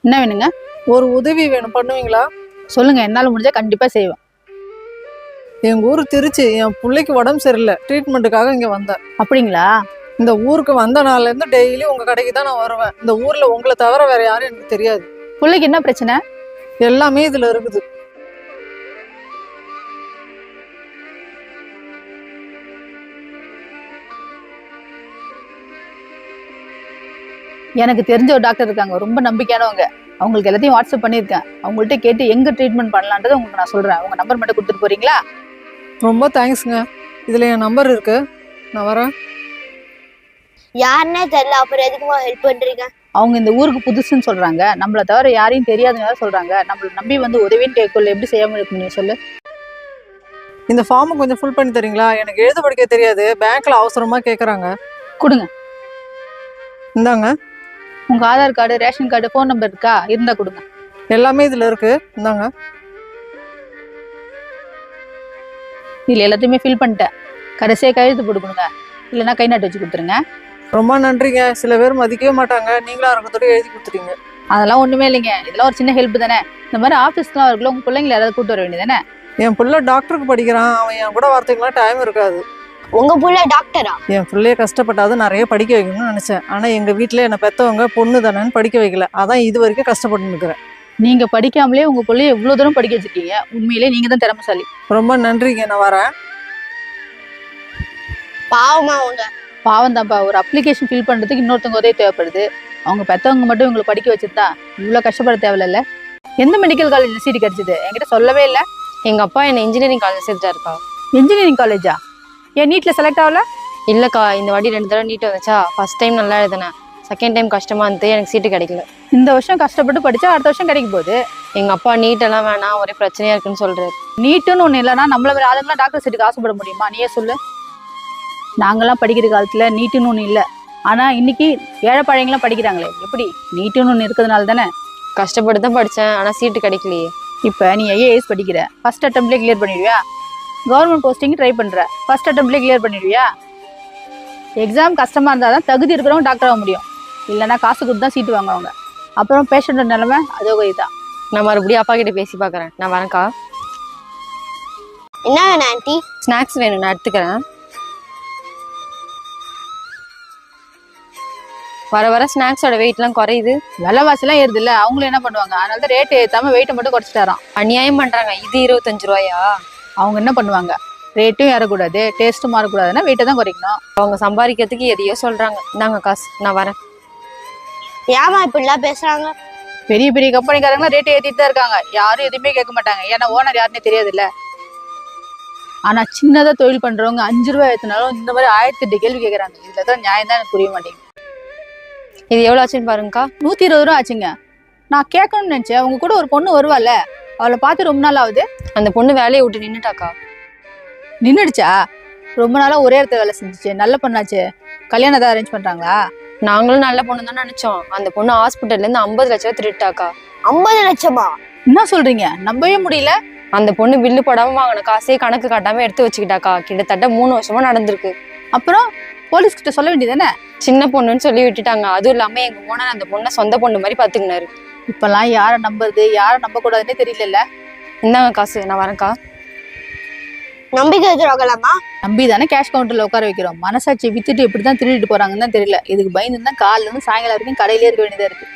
என்ன வேணுங்க? ஒரு உதவி வேணும், பண்ணுவீங்களா? சொல்லுங்க, என்னால முடிஞ்சா கண்டிப்பா செய்வேன். எங்க ஊர் திருச்சி. என் பிள்ளைக்கு உடம்பு சரியில்லை, ட்ரீட்மெண்ட்டுக்காக இங்க வந்தேன். அப்படிங்களா? இந்த ஊருக்கு வந்த நாள்ல இருந்து டெய்லி உங்க கடைக்கு தான் நான் வருவேன். இந்த ஊர்ல உங்களை தவிர வேற யாரும் எனக்கு தெரியாது. பிள்ளைக்கு என்ன பிரச்சனை? எல்லாமே இதுல இருக்குது. எனக்கு தெரிஞ்ச ஒரு டாக்டர் இருக்காங்க, ரொம்ப நம்பிக்கையானவங்க. அவங்களுக்கு எல்லாத்தையும் வாட்ஸ்அப் பண்ணியிருக்கேன். அவங்கள்ட்ட கேட்டு எங்க ட்ரீட்மெண்ட் பண்ணலான்றதை உங்களுக்கு நான் சொல்றேன். உங்க நம்பர் மட்டும் கொடுத்துட்டு போறீங்களா? ரொம்ப தேங்க்ஸ்ங்க. இதுல என் நம்பர் இருக்கு, நான் வரேன். யாருன்னே தெரியல, அப்புறம் எதுக்குமா ஹெல்ப் பண்றீங்க? அவங்க இந்த ஊருக்கு புதுசுன்னு சொல்றாங்க, நம்மளை தவிர யாரையும் தெரியாதுன்னு சொல்றாங்க. நம்மள நம்பி வந்து உதவின்னு கேட்கல, எப்படி செய்யாம இருக்கு நீ சொல்லு. இந்த ஃபார்மை கொஞ்சம் ஃபுல் பண்ணி தரீங்களா? எனக்கு எழுத படிக்க தெரியாது, பேங்க்ல அவசரமா கேக்குறாங்க. கொடுங்க. இந்தாங்க. உங்க Aadhaar card, ration card, phone number இருக்கா? இருந்தா கொடுங்க. எல்லாமே இதுல இருக்கு, இந்தாங்க. இதுல எல்லாத்தையுமே ஃபில் பண்ணிட்டேன். கடைசியா கையெழுத்து போட்டு கொடுங்க, இல்லைன்னா கை நாட்டு வச்சு கொடுத்துருங்க. ரொம்ப நன்றிங்க. சில பேர் மதிக்கவே மாட்டாங்க, நீங்களா இருக்கத்தோட எழுதி கொடுத்துட்டீங்க. அதெல்லாம் ஒண்ணுமே இல்லைங்க, இதெல்லாம் ஒரு சின்ன ஹெல்ப் தானே. இந்த மாதிரி ஆஃபீஸ்லாம் இருக்குல்ல, உங்க பிள்ளைங்களை யாராவது கூட்டு வர வேண்டியதானே. என் பிள்ளை டாக்டருக்கு படிக்கிறான், அவன் என் கூட வரத்துக்குலாம் டைம் இருக்காது. உங்க புள்ள டாக்டரா? என் பிள்ளைய கஷ்டப்பட்டாவது நிறைய படிக்க வைக்கணும்னு நினைச்சேன். ஆனா எங்க வீட்டுல என்னை பெத்தவங்க பொண்ணு தானேன்னு படிக்க வைக்கல. அதான் இது வரைக்கும் கஷ்டப்பட்டு இருக்கிறேன். நீங்க படிக்காமலே உங்க பிள்ளைய எவ்வளவு தூரம் படிக்க வச்சிருக்கீங்க. உண்மையிலே நீங்க தான் திறமைசாலி. ரொம்ப நன்றிங்க, நான் வரேன். பாவமா அவங்க. பாவம் தான்ப்பா, ஒரு அப்ளிகேஷன் ஃபில் பண்றதுக்கு இன்னொருத்தவங்க உதவி தேவைப்படுது. அவங்க பெத்தவங்க மட்டும் உங்களை படிக்க வச்சிருந்தா இவ்வளவு கஷ்டப்பட தேவையில்ல. எந்த மெடிக்கல் காலேஜ்ல சீட் கிடைச்சது? என்கிட்ட சொல்லவே இல்லை. எங்க அப்பா என்ன இன்ஜினியரிங் காலேஜ் சேர்த்துட்டாருக்கா. இன்ஜினியரிங் காலேஜா? ஏன் நீட்ல செலக்ட் ஆகல? இல்லக்கா, இந்த வாட்டி 2 தடவை நீட் வந்துச்சா. ஃபர்ஸ்ட் டைம் நல்லா எழுதினேன், செகண்ட் டைம் கஷ்டமா இருந்து எனக்கு சீட்டு கிடைக்கல. இந்த வருஷம் கஷ்டப்பட்டு படிச்சா அடுத்த வருஷம் கிடைக்கும் போது. எங்க அப்பா நீட் எல்லாம் வேணாம், ஒரே பிரச்சனையா இருக்குன்னு சொல்றாரு. நீட்டுன்னு ஒண்ணு இல்லைன்னா நம்மள வேற ஆளுங்களாம் டாக்டர் சீட்டுக்கு ஆசைப்பட முடியுமா? நீயே சொல்லு. நாங்கெல்லாம் படிக்கிற காலத்துல நீட்டுன்னு ஒண்ணு இல்லை. ஆனா இன்னைக்கு ஏழைப்பாழைங்களாம் படிக்கிறாங்களே, எப்படி? நீட்டுன்னு ஒண்ணு இருக்கிறதுனால தானே. கஷ்டப்பட்டு தான் படிச்சேன், ஆனா சீட்டு கிடைக்கலையே. இப்ப நீ ஐஏஎஸ் படிக்கிற, ஃபர்ஸ்ட் அட்டம்ப்ட்லேயே கிளியர் பண்ணிடுவியா? கவர்மெண்ட் போஸ்டிங் ட்ரை பண்ற, ஃபர்ஸ்ட் அட்டம்ப்ட்லேயே கிளியர் பண்ணிடுவியா? எக்ஸாம் கஷ்டமா இருந்தால் தான் தகுதி இருக்கிறவங்க டாக்டர் ஆக முடியும், இல்லைன்னா காசு கொடுத்து தான் சீட்டு வாங்குவாங்க. அப்புறம் பேஷண்ட் நிலைமை அதோ இதுதான். நான் மறுபடியும் அப்பா கிட்ட பேசி பாக்குறேன். நான் வரேன்க்கா. என்ன வேணும் ஆன்ட்டி? ஸ்நாக்ஸ் வேணும், நான் எடுத்துக்கிறேன். வர வர ஸ்நாக்ஸோட வெயிட்லாம் குறையுது. விலைவாசிலாம் ஏறுது இல்லை, அவங்களும் என்ன பண்ணுவாங்க? அதனால தான் ரேட்டு ஏற்றாம வெயிட்டை மட்டும் குறைச்சிட்டாராம். அநியாயம் பண்றாங்க. இது 25 ரூபாயா? அவங்க என்ன பண்ணுவாங்க? ரேட்டும் ஏறக்கூடாது, டேஸ்ட்டும் மாறக்கூடாதுன்னா வெயிட்டை தான் குறைக்கணும். அவங்க சம்பாதிக்கிறதுக்கு எதையோ சொல்றாங்க. நாங்க காசு, நான் வரேன். ஏமா இப்படிலாம் பேசுறாங்க? பெரிய பெரிய கம்பெனிக்காரங்களாம் ரேட்டை ஏற்றிட்டு தான் இருக்காங்க, யாரும் எதுவுமே கேட்க மாட்டாங்க. ஏன்னா ஓனர் யாருன்னே தெரியாது இல்லை. ஆனா சின்னதா தொழில் பண்றவங்க 5 ரூபாய் ஏற்றினாலும் இந்த மாதிரி 1008 கேள்வி கேட்கறாங்க. இதுல தான் நியாயம் தான் எனக்கு புரிய மாட்டேங்குது. இது எவ்வளவு ஆச்சுன்னு பாருங்கக்கா. 120 ரூபா ஆச்சுங்க. நான் கேட்கணும்னு நினைச்சேன், உங்க கூட ஒரு பொண்ணு வருவாள்ல, அவளை பார்த்து ரொம்ப நாள் ஆகுது. அந்த பொண்ணு வேலையை விட்டு நின்னுட்டாக்கா. நின்றுடுச்சா? ரொம்ப நாளா ஒரே இடத்துல வேலை செஞ்சுச்சு, நல்ல பொண்ணாச்சு. கல்யாணம் ஏதாவது அரேஞ்ச் பண்றாங்களா? நாங்களும் நல்ல பொண்ணு தான் நினைச்சோம். அந்த பொண்ணு ஹாஸ்பிட்டல்ல இருந்து 50 லட்சம் ரூபாய் திருட்டாக்கா. 50 லட்சமா? என்ன சொல்றீங்க? நம்பவே முடியல. அந்த பொண்ணு பில்லு போடாம வாங்கின காசே கணக்கு காட்டாம எடுத்து வச்சுக்கிட்டாக்கா. கிட்டத்தட்ட 3 வருஷமா நடந்திருக்கு. அப்புறம் போலீஸ் கிட்ட சொல்ல வேண்டியதானே? சின்ன பொண்ணுன்னு சொல்லி விட்டுட்டாங்க. அதுவும் இல்லாம எங்க ஓனர் அந்த பொண்ணை சொந்த பொண்ணு மாதிரி பாத்துக்கினாரு. இப்பெல்லாம் யாரை நம்புறது, யாரை நம்ப கூடாதுன்னே தெரியல. இந்தாங்க காசு, நான் வரேன்க்கா. நம்பிக்கை துரோகலாமா? நம்பி தானே கேஷ் கவுண்டர்ல உட்கார வைக்கிறோம். மனசாட்சியை வித்துட்டு எப்படிதான் திருடிட்டு போறாங்கன்னு தான் தெரியல. இதுக்கு பயந்து தான் காலைல இருந்து சாயங்காலம் வரைக்கும் கடையிலே இருக்க வேண்டியதா இருக்கு.